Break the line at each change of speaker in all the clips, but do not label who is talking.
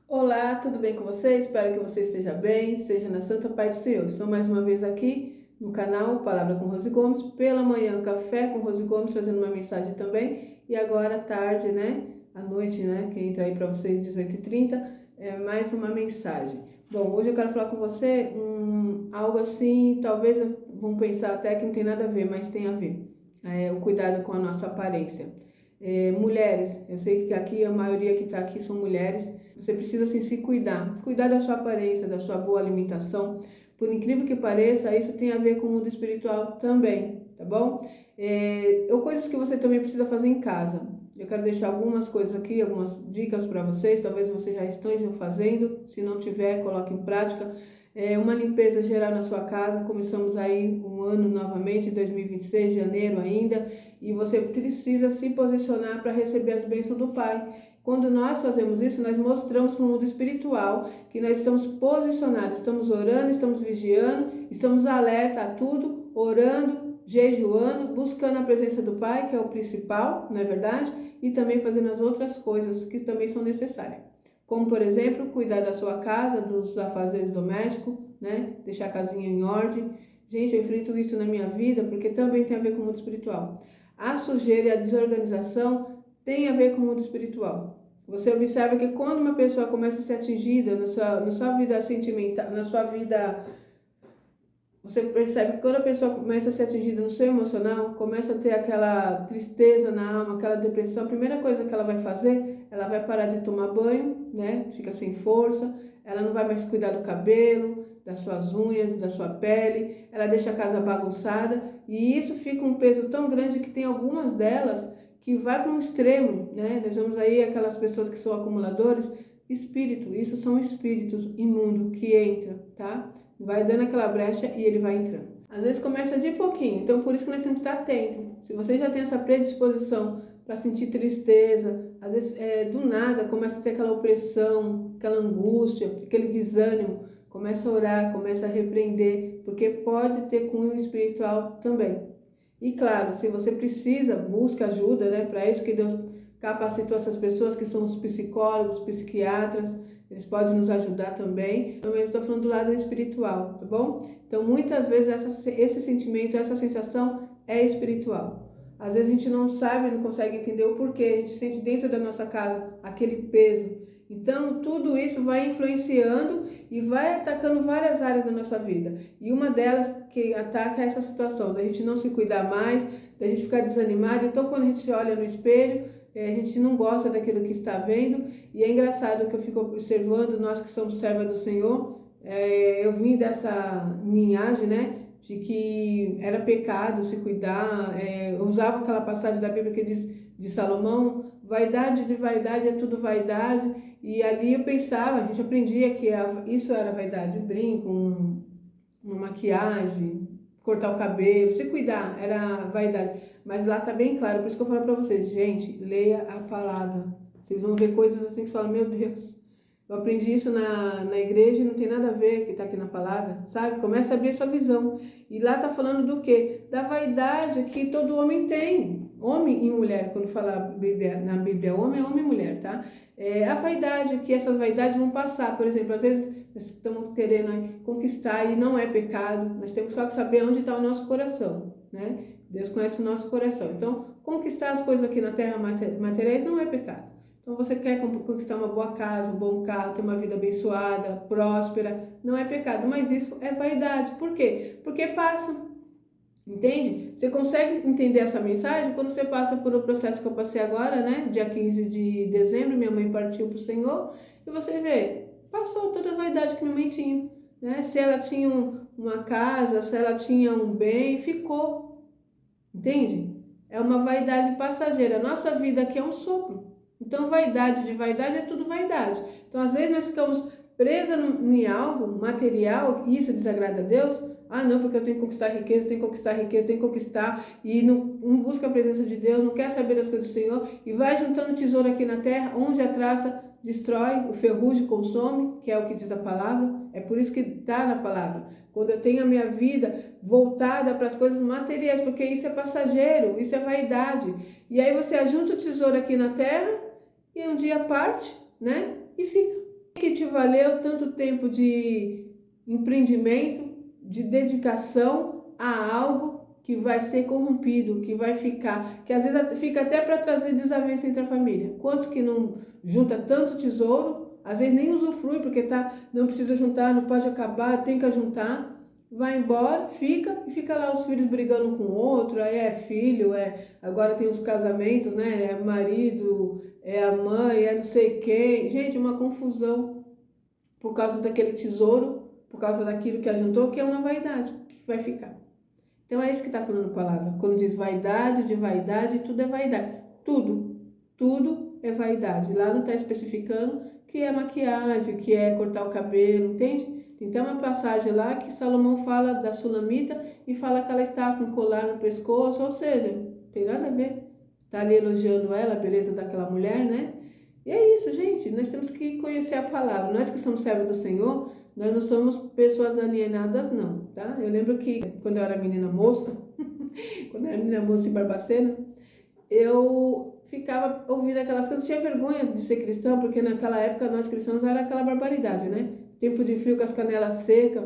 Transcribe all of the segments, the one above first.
Olá, tudo bem com você? Espero que você esteja bem, esteja na santa paz do Senhor. Estou mais uma vez aqui no canal Palavra com Rose Gomes, pela manhã Café com Rose Gomes, trazendo uma mensagem também, e agora à tarde, à noite, que entra aí para vocês 18h30, mais uma mensagem. Bom, hoje eu quero falar com você algo assim, talvez vão pensar até que não tem nada a ver, mas tem a ver. O cuidado com a nossa aparência. Mulheres, eu sei que aqui a maioria que está aqui são mulheres. Você precisa assim, se cuidar da sua aparência, da sua boa alimentação. Por incrível que pareça, isso tem a ver com o mundo espiritual também, tá bom? Ou coisas que você também precisa fazer em casa. Eu quero deixar algumas coisas aqui, algumas dicas para vocês, talvez vocês já estejam fazendo, se não tiver, coloque em prática. Uma limpeza geral na sua casa, começamos aí um ano novamente, 2026, janeiro ainda, e você precisa se posicionar para receber as bênçãos do Pai. Quando nós fazemos isso, nós mostramos para o mundo espiritual que nós estamos posicionados, estamos orando, estamos vigiando, estamos alerta a tudo, orando, jejuando, buscando a presença do Pai, que é o principal, não é verdade? E também fazendo as outras coisas que também são necessárias. Como, por exemplo, cuidar da sua casa, dos afazeres domésticos, deixar a casinha em ordem. Gente, eu enfrento isso na minha vida porque também tem a ver com o mundo espiritual. A sujeira e a desorganização tem a ver com o mundo espiritual. Você observa que quando uma pessoa começa a ser atingida na sua vida sentimental, na sua vida, você percebe que quando a pessoa começa a ser atingida no seu emocional, começa a ter aquela tristeza na alma, aquela depressão, a primeira coisa que ela vai fazer, ela vai parar de tomar banho, fica sem força, ela não vai mais cuidar do cabelo, das suas unhas, da sua pele, ela deixa a casa bagunçada, e isso fica um peso tão grande que tem algumas delas que vai para um extremo, Nós vemos aí aquelas pessoas que são acumuladores, isso são espíritos imundos que entram, tá? Vai dando aquela brecha e ele vai entrando. Às vezes começa de pouquinho, então por isso que nós temos que estar atentos. Se você já tem essa predisposição para sentir tristeza, às vezes do nada começa a ter aquela opressão, aquela angústia, aquele desânimo, começa a orar, começa a repreender, porque pode ter cunho espiritual também. E claro, se você precisa, busca ajuda, Para isso que Deus capacitou essas pessoas que são os psicólogos, psiquiatras, eles podem nos ajudar também. Também estou falando do lado espiritual, tá bom? Então, muitas vezes esse sentimento, essa sensação é espiritual. Às vezes a gente não sabe, não consegue entender o porquê. A gente sente dentro da nossa casa aquele peso. Então, tudo isso vai influenciando e vai atacando várias áreas da nossa vida. E uma delas que ataca é essa situação, da gente não se cuidar mais, da gente ficar desanimado. Então, quando a gente olha no espelho, a gente não gosta daquilo que está vendo. E é engraçado que eu fico observando, nós que somos servas do Senhor, eu vim dessa linhagem, de que era pecado se cuidar. Eu usava aquela passagem da Bíblia que diz de Salomão, vaidade de vaidade é tudo vaidade. E ali eu pensava, a gente aprendia que isso era vaidade, brinco, uma maquiagem, cortar o cabelo, se cuidar, era vaidade. Mas lá tá bem claro, por isso que eu falo para vocês, gente, leia a palavra. Vocês vão ver coisas assim que você fala, meu Deus, eu aprendi isso na igreja e não tem nada a ver que tá aqui na palavra, sabe? Começa a abrir a sua visão. E lá tá falando do quê? Da vaidade que todo homem tem. Homem e mulher, quando fala na Bíblia, homem é homem e mulher, tá? A vaidade, que essas vaidades vão passar. Por exemplo, às vezes nós estamos querendo conquistar e não é pecado. Nós temos só que saber onde está o nosso coração, Deus conhece o nosso coração. Então, conquistar as coisas aqui na terra materiais não é pecado. Então, você quer conquistar uma boa casa, um bom carro, ter uma vida abençoada, próspera, não é pecado. Mas isso é vaidade. Por quê? Porque passa. Entende? Você consegue entender essa mensagem quando você passa por o processo que eu passei agora, Dia 15 de dezembro, minha mãe partiu para o Senhor, e você vê, passou toda a vaidade que minha mãe tinha, Se ela tinha uma casa, se ela tinha um bem, ficou. Entende? É uma vaidade passageira. Nossa vida aqui é um sopro. Então, vaidade de vaidade é tudo vaidade. Então, às vezes nós ficamos presas em algo material, e isso desagrada a Deus. Ah, não, porque eu tenho que conquistar riqueza, tenho que conquistar riqueza, tenho que conquistar, e não busca a presença de Deus, não quer saber das coisas do Senhor, e vai juntando tesouro aqui na terra, onde a traça destrói, o ferrugem consome, que é o que diz a palavra. É por isso que está na palavra. Quando eu tenho a minha vida voltada para as coisas materiais, porque isso é passageiro, isso é vaidade. E aí você ajunta o tesouro aqui na terra, e um dia parte, E fica. Que te valeu tanto tempo de empreendimento, de dedicação a algo que vai ser corrompido, que vai ficar, que às vezes fica até para trazer desavença entre a família. Quantos que não junta tanto tesouro, às vezes nem usufrui porque não precisa juntar, não pode acabar, tem que juntar. Vai embora, fica lá os filhos brigando um com o outro, aí é filho, agora tem os casamentos, né? É marido, é a mãe, é não sei quem. Gente, uma confusão por causa daquele tesouro, por causa daquilo que ajuntou, que é uma vaidade, que vai ficar. Então é isso que está falando a palavra. Quando diz vaidade, de vaidade, tudo é vaidade. Tudo é vaidade. Lá não está especificando que é maquiagem, que é cortar o cabelo, entende? Tem até uma passagem lá que Salomão fala da Sulamita e fala que ela está com um colar no pescoço, ou seja, não tem nada a ver. Está ali elogiando ela, a beleza daquela mulher, né? E é isso, gente. Nós temos que conhecer a palavra. Nós que somos servos do Senhor, nós não somos pessoas alienadas, não, tá? Eu lembro que quando eu era menina moça, quando eu era menina moça em Barbacena, eu ficava ouvindo aquelas coisas, eu tinha vergonha de ser cristã, porque naquela época nós cristãos era aquela barbaridade, né? Tempo de frio com as canelas secas,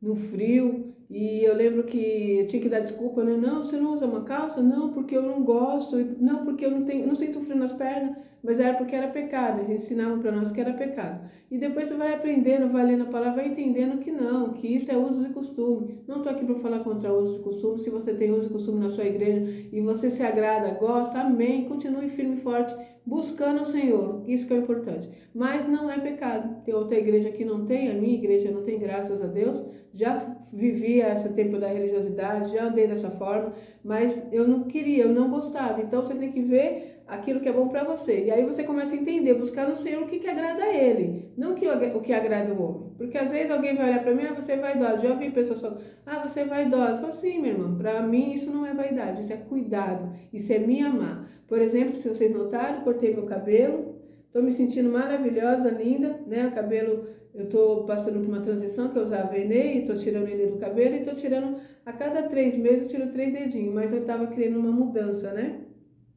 no frio, e eu lembro que eu tinha que dar desculpa, né? Não, você não usa uma calça? Não, porque eu não gosto, não, porque eu não sinto frio nas pernas, mas era porque era pecado, eles ensinavam para nós que era pecado. E depois você vai aprendendo, vai lendo a palavra, vai entendendo que não, que isso é usos e costume. Não estou aqui para falar contra usos e costumes. Se você tem usos e costume na sua igreja e você se agrada, gosta, amém, continue firme e forte, buscando o Senhor, isso que é importante. Mas não é pecado. Tem outra igreja que não tem, a minha igreja não tem, graças a Deus. Já vivia esse tempo da religiosidade, já andei dessa forma, mas eu não queria, eu não gostava. Então você tem que ver aquilo que é bom para você. E aí você começa a entender, buscar no Senhor o que agrada a Ele, não o que agrada o homem. Porque às vezes alguém vai olhar para mim, você é vaidosa. Já ouvi pessoas falando, você é vaidosa. Eu falo assim, minha irmã, para mim isso não é vaidade, isso é cuidado, isso é me amar. Por exemplo, se vocês notaram, cortei meu cabelo, estou me sentindo maravilhosa, linda, né? O cabelo, eu estou passando por uma transição que eu usava Enê, estou tirando Enê do cabelo e estou tirando, a cada 3 meses eu tiro 3 dedinhos, mas eu estava querendo uma mudança, né?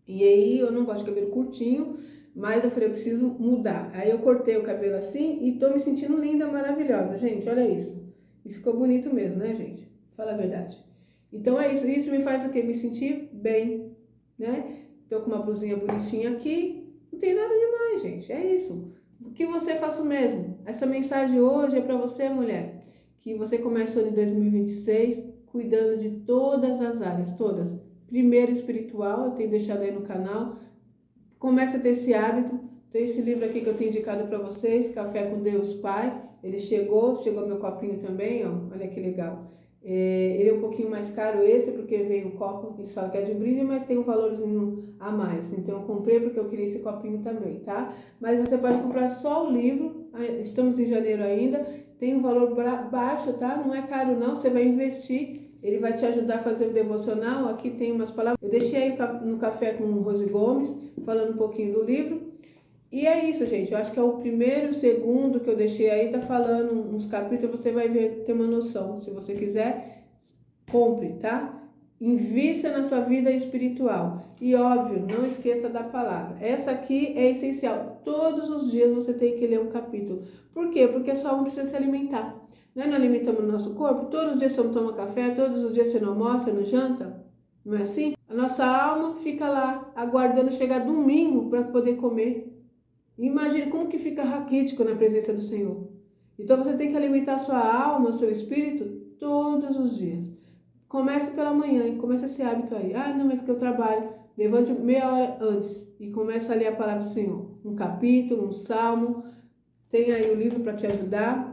E aí eu não gosto de cabelo curtinho, mas eu falei, eu preciso mudar. Aí eu cortei o cabelo assim e tô me sentindo linda, maravilhosa. Gente, olha isso. E ficou bonito mesmo, né, gente? Fala a verdade. Então é isso. Isso me faz o quê? Me sentir bem, né? Tô com uma blusinha bonitinha aqui. Não tem nada demais, gente. É isso. O que você faça o mesmo. Essa mensagem hoje é para você, mulher. Que você começou em 2026 cuidando de todas as áreas, todas. Primeiro espiritual, eu tenho deixado aí no canal. Comece a ter esse hábito. Tem esse livro aqui que eu tenho indicado para vocês, Café com Deus Pai. Ele chegou meu copinho também, ó. Olha que legal. Ele é um pouquinho mais caro esse, porque veio o copo, ele fala que é de brinde, mas tem um valorzinho a mais. Então eu comprei porque eu queria esse copinho também, tá? Mas você pode comprar só o livro, estamos em janeiro ainda, tem um valor baixo, tá? Não é caro não, você vai investir. Ele vai te ajudar a fazer um devocional. Aqui tem umas palavras. Eu deixei aí no Café com Rose Gomes, falando um pouquinho do livro. E é isso, gente. Eu acho que é o primeiro, o segundo que eu deixei aí, tá falando uns capítulos, você vai ver, ter uma noção. Se você quiser, compre, tá? Invista na sua vida espiritual. E óbvio, não esqueça da palavra. Essa aqui é essencial. Todos os dias você tem que ler um capítulo. Por quê? Porque só um precisa se alimentar. Nós não alimentamos o nosso corpo? Todos os dias você não toma café, todos os dias você não almoça, não janta? Não é assim? A nossa alma fica lá, aguardando chegar domingo para poder comer. Imagine como que fica raquítico na presença do Senhor. Então você tem que alimentar a sua alma, o seu espírito, todos os dias. Comece pela manhã e comece esse hábito aí. Não, mas que eu trabalho. Levante meia hora antes e comece a ler a palavra do Senhor. Um capítulo, um salmo. Tem aí o livro para te ajudar.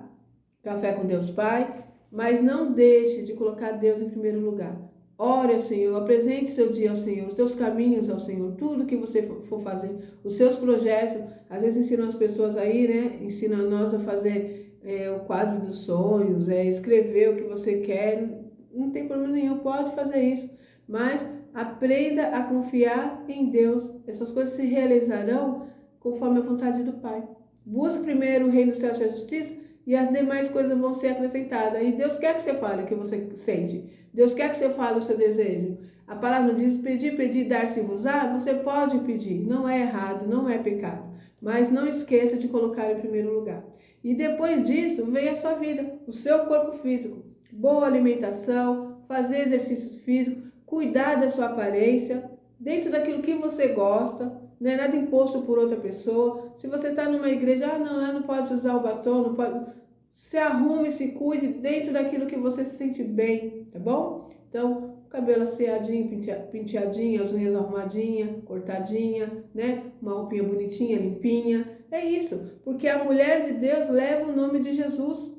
Café com Deus Pai, mas não deixe de colocar Deus em primeiro lugar. Ore ao Senhor, apresente seu dia ao Senhor, os teus caminhos ao Senhor, tudo que você for fazer, os seus projetos. Às vezes ensinam as pessoas aí, né? Ensina nós a fazer o quadro dos sonhos, escrever o que você quer. Não tem problema nenhum, pode fazer isso, mas aprenda a confiar em Deus. Essas coisas se realizarão conforme a vontade do Pai. Busque primeiro o reino do céu e a justiça, e as demais coisas vão ser acrescentadas. E Deus quer que você fale o que você sente. Deus quer que você fale o seu desejo. A palavra diz: pedir, pedir, dar-se-vos-á. Você pode pedir, não é errado, não é pecado, mas não esqueça de colocar em primeiro lugar. E depois disso vem a sua vida, o seu corpo físico, boa alimentação, fazer exercícios físicos, cuidar da sua aparência, dentro daquilo que você gosta, não é nada imposto por outra pessoa. Se você está numa igreja, não, lá não pode usar o batom, não pode. Se arrume, se cuide dentro daquilo que você se sente bem, tá bom? Então, cabelo asseadinho, penteadinho, as unhas arrumadinha, cortadinha, né? Uma roupinha bonitinha, limpinha. É isso, porque a mulher de Deus leva o nome de Jesus.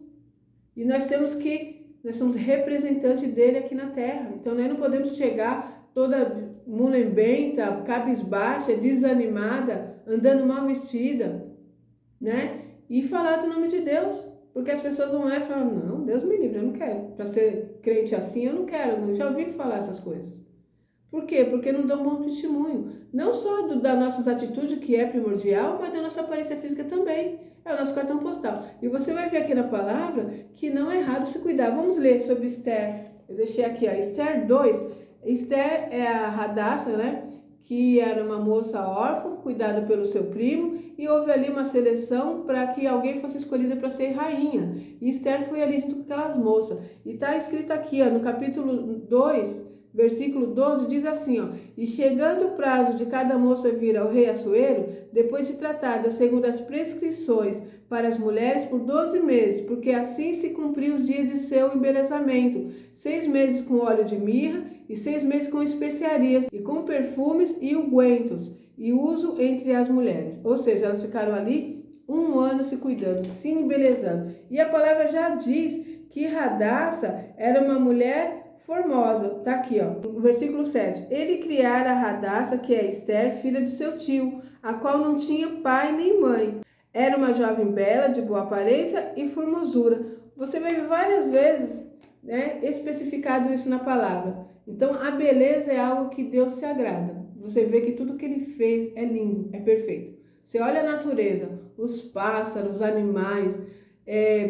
E nós somos representantes dele aqui na terra. Então, nós não podemos chegar toda mulembenta, cabisbaixa, desanimada, andando mal vestida, né? E falar do nome de Deus. Porque as pessoas vão olhar e falar: não, Deus me livre, eu não quero. Para ser crente assim, eu não quero. Eu já ouvi falar essas coisas. Por quê? Porque não dão bom testemunho. Não só das nossas atitudes, que é primordial, mas da nossa aparência física também. É o nosso cartão postal. E você vai ver aqui na palavra que não é errado se cuidar. Vamos ler sobre Esther. Eu deixei aqui, ó, Esther 2. Esther é a Hadassah, né? Que era uma moça órfã, cuidada pelo seu primo, e houve ali uma seleção para que alguém fosse escolhida para ser rainha. E Esther foi ali junto com aquelas moças. E está escrito aqui, ó, no capítulo 2, versículo 12, diz assim, ó: e chegando o prazo de cada moça vir ao rei Assuero, depois de tratada segundo as prescrições para as mulheres por 12 meses, porque assim se cumpriu os dias de seu embelezamento, 6 meses com óleo de mirra e 6 meses com especiarias e com perfumes e ungüentos, e uso entre as mulheres. Ou seja, elas ficaram ali 1 ano se cuidando, se embelezando. E a palavra já diz que Hadassah era uma mulher formosa. Tá aqui, ó, no versículo 7. Ele criara a Hadassah, que é Esther, filha de seu tio, a qual não tinha pai nem mãe. Era uma jovem bela, de boa aparência e formosura. Você vai ver várias vezes, né, especificado isso na palavra. Então, a beleza é algo que Deus se agrada. Você vê que tudo que ele fez é lindo, é perfeito. Você olha a natureza, os pássaros, os animais,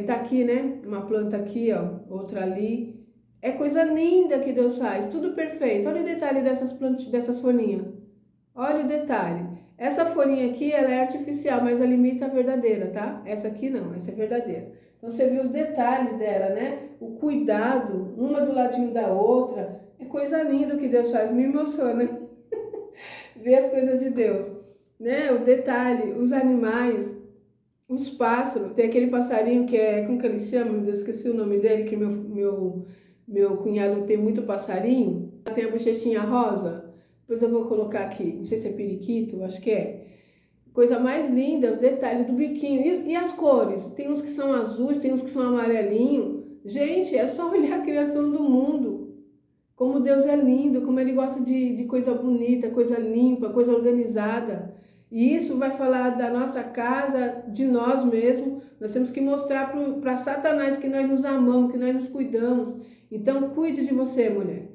tá aqui, né, uma planta aqui, ó, outra ali. É coisa linda que Deus faz, tudo perfeito. Olha o detalhe dessas plantas, dessas folhinhas. Olha o detalhe. Essa folhinha aqui, ela é artificial, mas ela imita a verdadeira, tá? Essa aqui não, essa é verdadeira. Então você vê os detalhes dela, né? O cuidado, uma do ladinho da outra. É coisa linda o que Deus faz, me emociona ver as coisas de Deus, né? O detalhe, os animais, os pássaros. Tem aquele passarinho que é, como que ele chama? Eu esqueci o nome dele, que meu cunhado tem muito passarinho. Tem a bochechinha rosa. Depois eu vou colocar aqui. Não sei se é periquito, acho que é. Coisa mais linda, os detalhes do biquinho. E as cores? Tem uns que são azuis, tem uns que são amarelinho. Gente, é só olhar a criação do mundo. Como Deus é lindo, como Ele gosta de coisa bonita, coisa limpa, coisa organizada. E isso vai falar da nossa casa, de nós mesmos. Nós temos que mostrar para Satanás que nós nos amamos, que nós nos cuidamos. Então, cuide de você, mulher.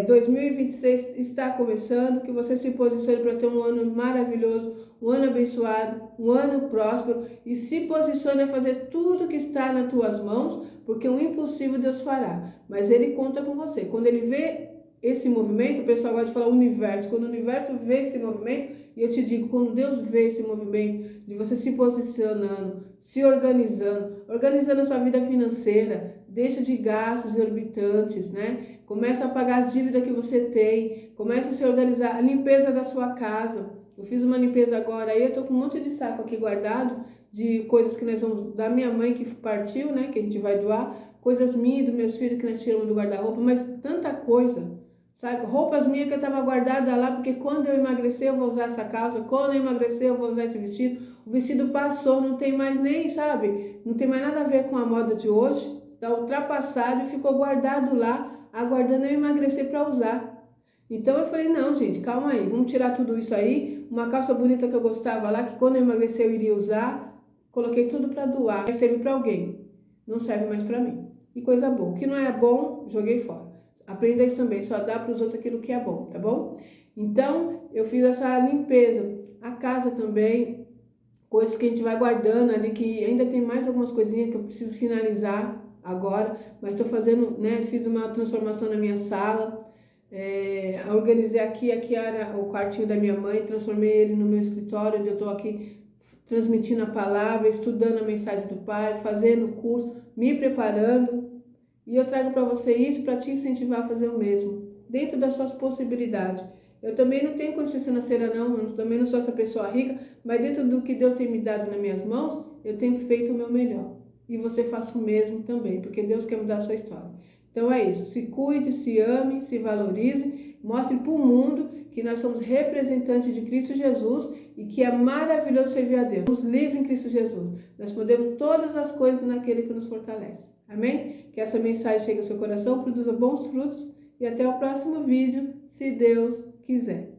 2026 está começando, que você se posicione para ter um ano maravilhoso, um ano abençoado, um ano próspero, e se posicione a fazer tudo que está nas tuas mãos, porque o impossível Deus fará, mas Ele conta com você. Quando Ele vê esse movimento, o pessoal gosta de falar universo, quando o universo vê esse movimento, e eu te digo, quando Deus vê esse movimento de você se posicionando, se organizando a sua vida financeira, deixa de gastos exorbitantes, né? Começa a pagar as dívidas que você tem, começa a se organizar, a limpeza da sua casa. Eu fiz uma limpeza agora aí, eu tô com um monte de saco aqui guardado de coisas que nós vamos, da minha mãe que partiu, né, que a gente vai doar, coisas minhas, dos meus filhos que nós tiramos do guarda-roupa, mas tanta coisa, sabe? Roupas minhas que eu tava guardada lá, porque quando eu emagrecer eu vou usar essa calça, quando eu emagrecer eu vou usar esse vestido. O vestido passou, não tem mais nem, sabe? Não tem mais nada a ver com a moda de hoje, tá ultrapassado e ficou guardado lá, aguardando eu emagrecer para usar. Então eu falei, não, gente, calma aí, vamos tirar tudo isso aí. Uma calça bonita que eu gostava lá, que quando eu emagrecer eu iria usar, coloquei tudo para doar, vai servir para alguém, não serve mais para mim. E coisa boa, o que não é bom, joguei fora. Aprenda isso também, só dá para os outros aquilo que é bom, tá bom? Então eu fiz essa limpeza, a casa também, coisas que a gente vai guardando ali, que ainda tem mais algumas coisinhas que eu preciso finalizar agora, mas estou fazendo, né, fiz uma transformação na minha sala. organizei aqui era o quartinho da minha mãe, transformei ele no meu escritório, onde eu estou aqui transmitindo a palavra, estudando a mensagem do Pai, fazendo curso, me preparando. E eu trago para você isso para te incentivar a fazer o mesmo, dentro das suas possibilidades. Eu também não tenho condição financeira não, eu também não sou essa pessoa rica, mas dentro do que Deus tem me dado nas minhas mãos, eu tenho feito o meu melhor. E você faça o mesmo também, porque Deus quer mudar a sua história. Então é isso, se cuide, se ame, se valorize, mostre para o mundo que nós somos representantes de Cristo Jesus e que é maravilhoso servir a Deus. Somos livres em Cristo Jesus. Nós podemos todas as coisas naquele que nos fortalece. Amém? Que essa mensagem chegue ao seu coração, produza bons frutos e até o próximo vídeo, se Deus quiser.